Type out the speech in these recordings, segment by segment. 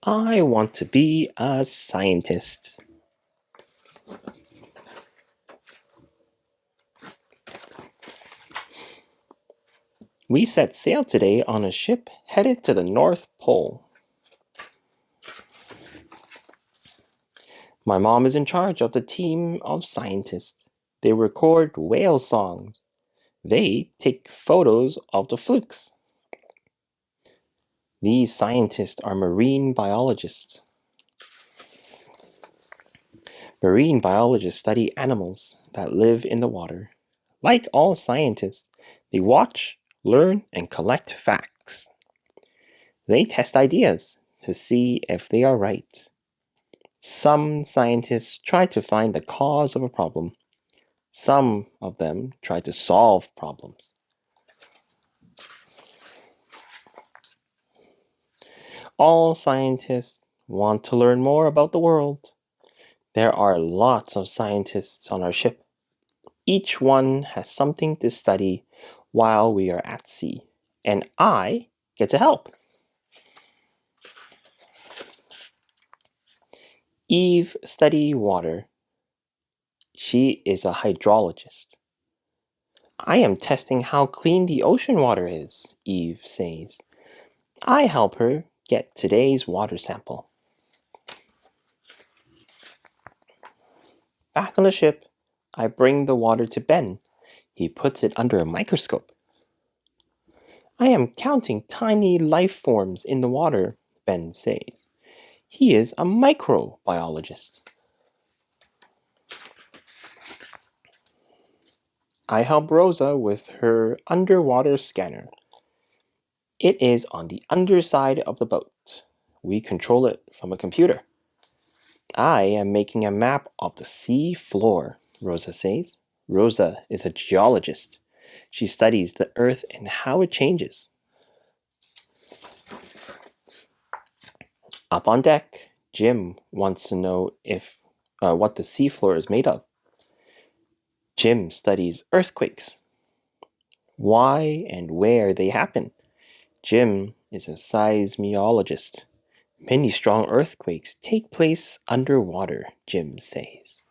I want to be a scientist. We set sail today on a ship headed to the North Pole. My mom is in charge of the team of scientists. They record whale songs. They take photos of the flukes. These scientists are marine biologists. Marine biologists study animals that live in the water. Like all scientists, they watch, learn, and collect facts. They test ideas to see if they are right. Some scientists try to find the cause of a problem. Some of them try to solve problems. All scientists want to learn more about the world. There are lots of scientists on our ship. Each one has something to study while we are at sea, and I get to help. Eve studies water. She is a hydrologist. I am testing how clean the ocean water is, Eve says. I help her get today's water sample. Back on the ship, I bring the water to Ben. He puts it under a microscope. I am counting tiny life forms in the water, Ben says. He is a microbiologist. I help Rosa with her underwater scanner. It is on the underside of the boat. We control it from a computer. I am making a map of the sea floor, Rosa says. Rosa is a geologist. She studies the earth and how it changes. Up on deck, Jim wants to know what the seafloor is made of. Jim studies earthquakes, why and where they happen. Jim is a seismologist. Many strong earthquakes take place underwater, Jim says.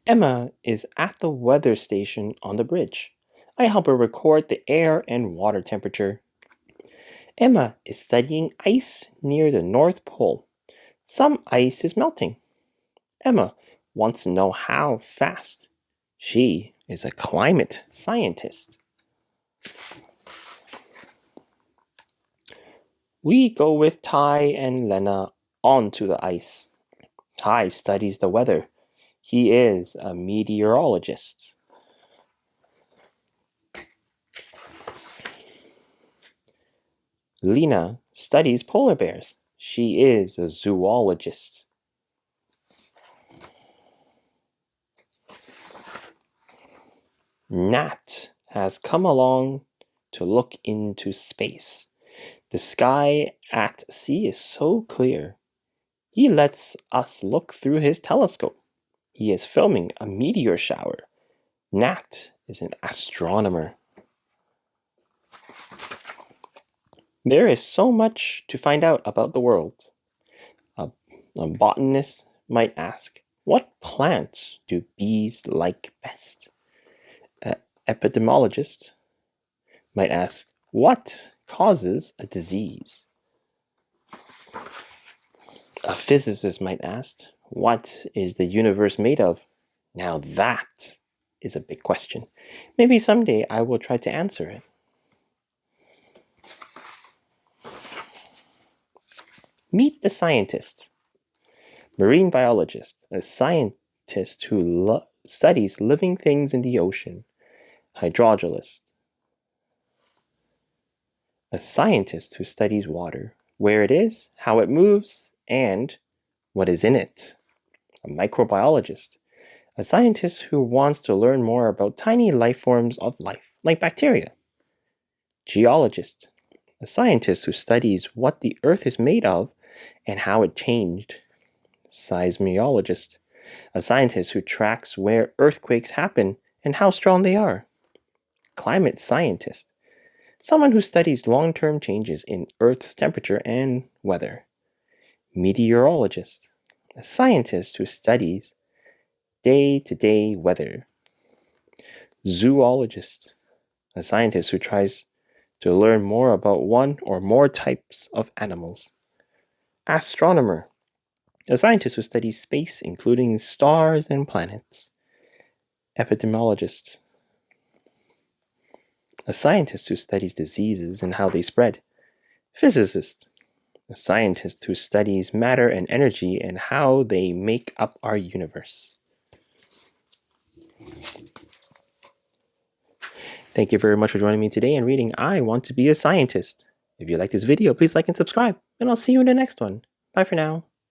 Emma is at the weather station on the bridge. I help her record the air and water temperature. Emma is studying ice near the North Pole. Some ice is melting. Emma wants to know how fast. She is a climate scientist. We go with Ty and Lena onto the ice. Ty studies the weather. He is a meteorologist. Lena studies polar bears. She is a zoologist. Nat has come along to look into space. The sky at sea is so clear. He lets us look through his telescope. He is filming a meteor shower. Nat is an astronomer. There is so much to find out about the world. A botanist might ask, what plants do bees like best? An epidemiologist might ask, what causes a disease? A physicist might ask, what is the universe made of? Now that is a big question. Maybe someday I will try to answer it. Meet the scientist. Marine biologist, a scientist who studies living things in the ocean. Hydrologist, a scientist who studies water, where it is, how it moves, and what is in it. A microbiologist, a scientist who wants to learn more about tiny life forms of life, like bacteria. Geologist, a scientist who studies what the earth is made of and how it changed. Seismologist, a scientist who tracks where earthquakes happen and how strong they are. Climate scientist, Someone who studies long-term changes in Earth's temperature and weather. Meteorologist. A scientist who studies day-to-day weather. Zoologist. A scientist who tries to learn more about one or more types of animals. Astronomer. A scientist who studies space, including stars and planets. Epidemiologist. A scientist who studies diseases and how they spread. Physicist. A scientist who studies matter and energy and how they make up our universe. Thank you very much for joining me today and reading I Want to Be a Scientist. If you like this video, please like and subscribe, and I'll see you in the next one. Bye for now.